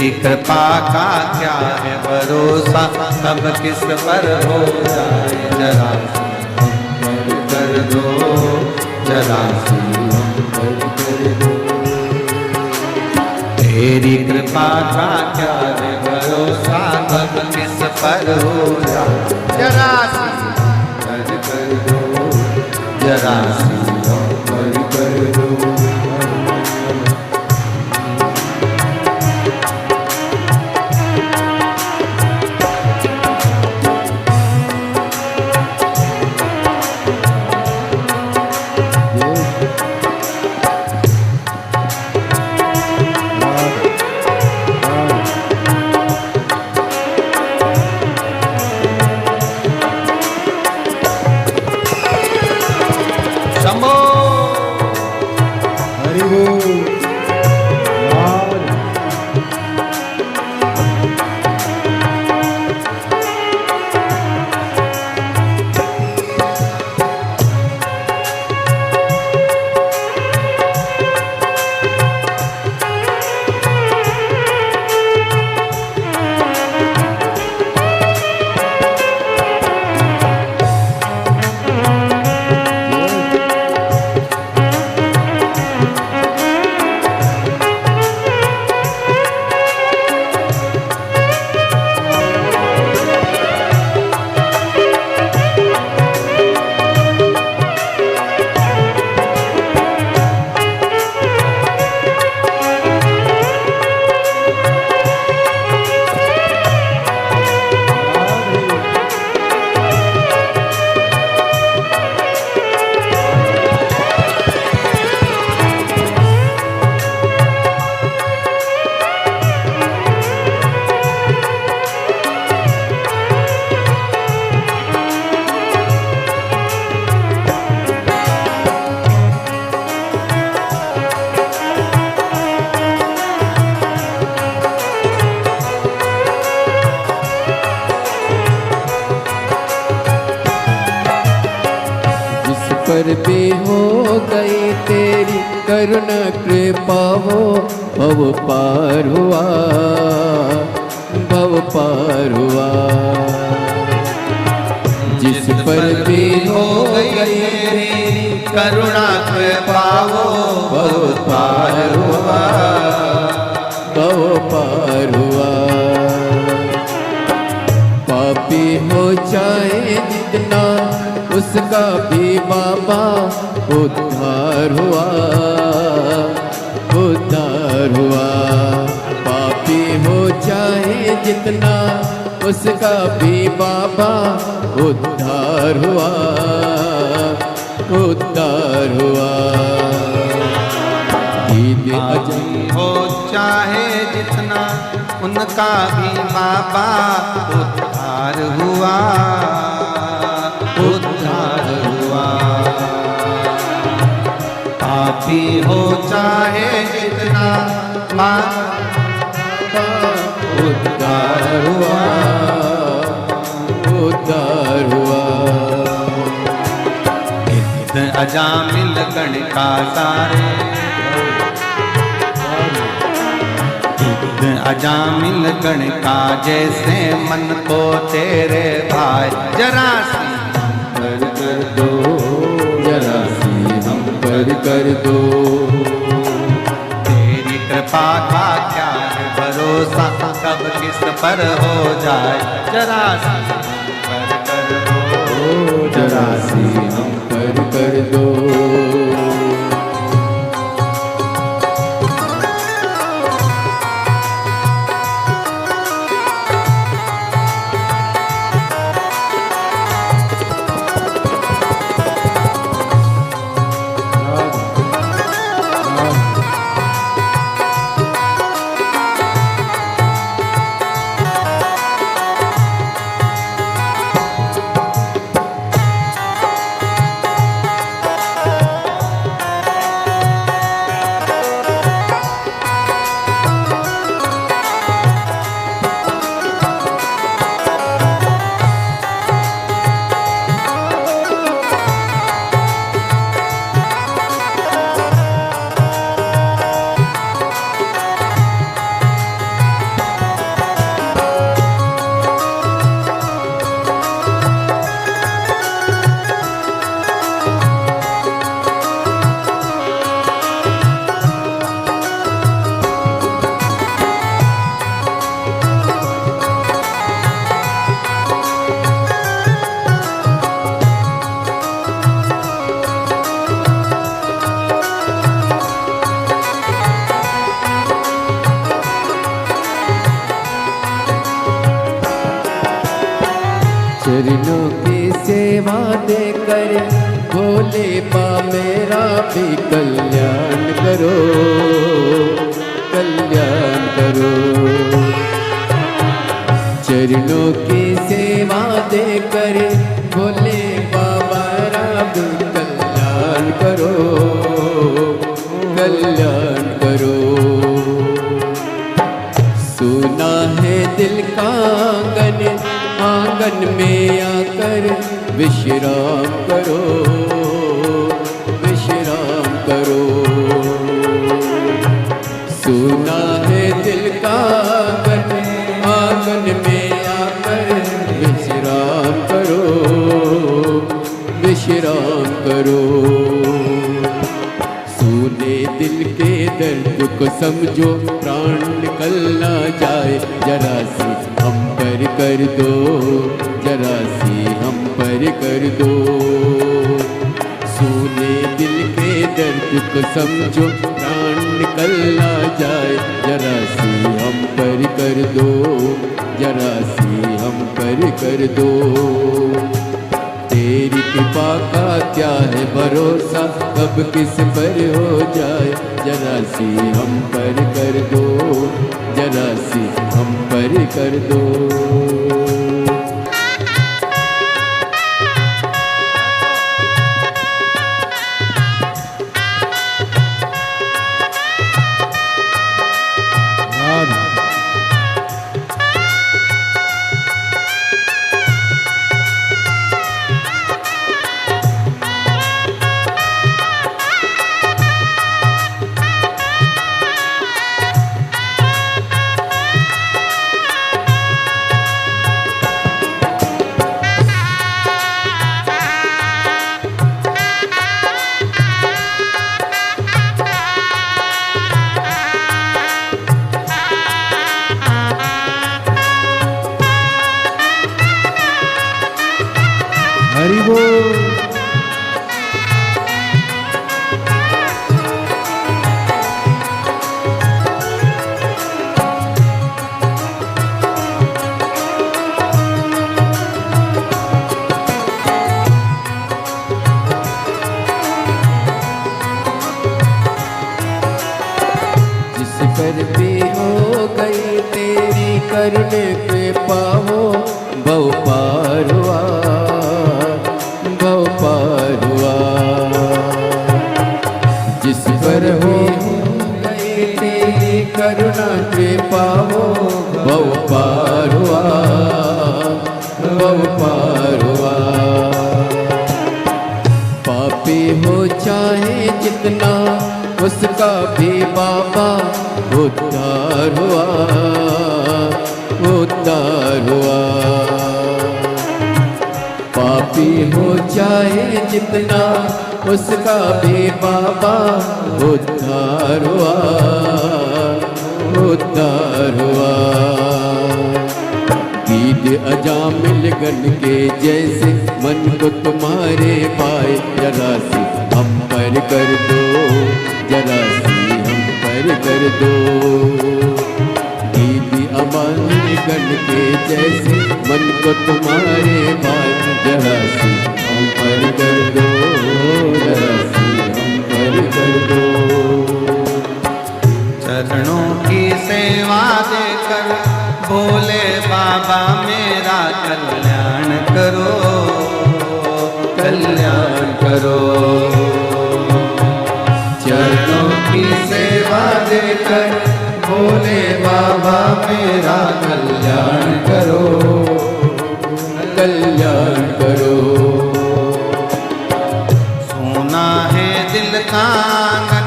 तेरी कृपा का क्या है भरोसा, कब किस पर हो जाए जरा कर दो, जरा कर दो। तेरी कृपा का क्या है भरोसा, कब किस पर हो जाए जरा कर दो, जरा कर दो। पर भी हो गई तेरी करुणा कृपा हो, भव पार हुआ, भव पार हुआ। जिस पर भी हो गई तेरी करुणा कृपा हो, भव पार हुआ, भव पार हुआ। पापी हो चाहे जितना उसका भी बाबा उद्धार हुआ, उद्धार हुआ। पापी हो चाहे जितना उसका भी बाबा उद्धार हुआ, उद्धार हुआ। पापी हो चाहे जितना उनका भी बाबा उद्धार हुआ, उद्धार हुआ। पापी हो चाहे जितना बाबा उद्धार हुआ, उद्धार हुआ। नित्य अजामिल गण का सारे, अजामिल गण का जैसे मन को तेरे भाई, जरा सी हम कर दो, जरा सी हम कर दो। तेरी कृपा का क्या है भरोसा, कब किस पर हो जाए जरा सी हम कर दो, जरा सी हम कर दो। चरणों की सेवा देकर भोले बा मेरा भी कल्याण करो, कल्याण करो। चरणों की सेवा देकर भोले बाबा भी कल्याण करो, कल्याण करो। सुना है दिल का आंगन, आंगन में आकर विश्राम करो, विश्राम करो। सुना है दिल का आंगन, आंगन में आकर विश्राम करो, विश्राम करो। सुने दिल के दर्द को समझो, प्राण निकल ना जाए, जरा सी हम पर कर दो, जरा सी हम पर कर दो। सुने दिल के दर्द को समझो, प्राण निकल ना जाए, जरा सी हम पर कर दो, जरा सी हम पर कर दो। तेरी कृपा का क्या है भरोसा, कब किस पर हो जाए, जरा सी हम पर कर दो, जरा सी हम पर कर दो। हरि बोल। जिस पर भी हो गई तेरी करुणे के पाहो, बहु पार हुआ, बहु पार हुआ। जिस पर हो गई तेरी करुणा के पाहो, बहु पार हुआ, बहु पार हुआ। पापी हो चाहे जितना, उसका भी बाबा उद्धार हुआ, उद्धार हुआ। पापी हो चाहे जितना, उसका भी बाबा उद्धार हुआ, उद्धार हुआ। गीत अजामिल गण के जैसे मन को तुम्हारे पाए, जरा सी हम पर कर दो, जरा सी हम पर कर दो। गीत अजामिल गण के जैसे मन को तुम्हारे पाए, जरा सी हम पर कर दो, जरा सी हम पर कर दो। चरणों की सेवा देकर भोले बाबा मेरा कल्याण करो, कल्याण करो। चरणों की सेवा देकर भोले बाबा मेरा कल्याण करो, कल्याण करो। सोना है दिल का आंगन,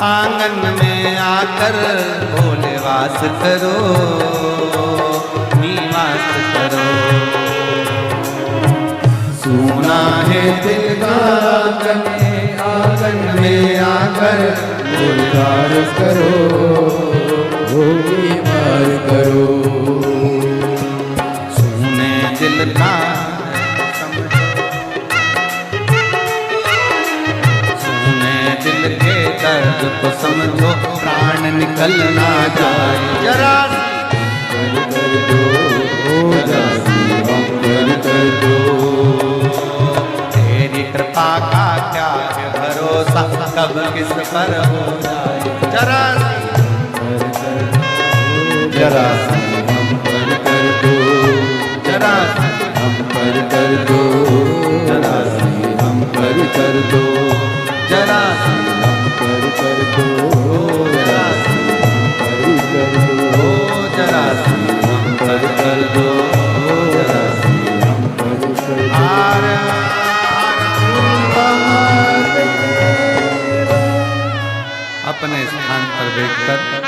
आंगन में आकर भोले वास करो, निवास करो। सोना है दिल का आंगन, आंगन में आकर भोले वास करो, निवास करो। सोने दिल का दिल के दर्द को समझो, प्राण निकल ना जाए, जरा कर दो, जरा सी हम कर कर दो। तेरी कृपा का क्या है भरोसा, कब किस पर हो जाए जरासी जरासी हम पर कर दो, जरासी हम पर कर दो, जरासी हम पर कर दो, जरासी हम पर कर दो, जरासी जरासी हम पर कर दो, जरासी हम पर कर दो। अपने स्थान पर बैठकर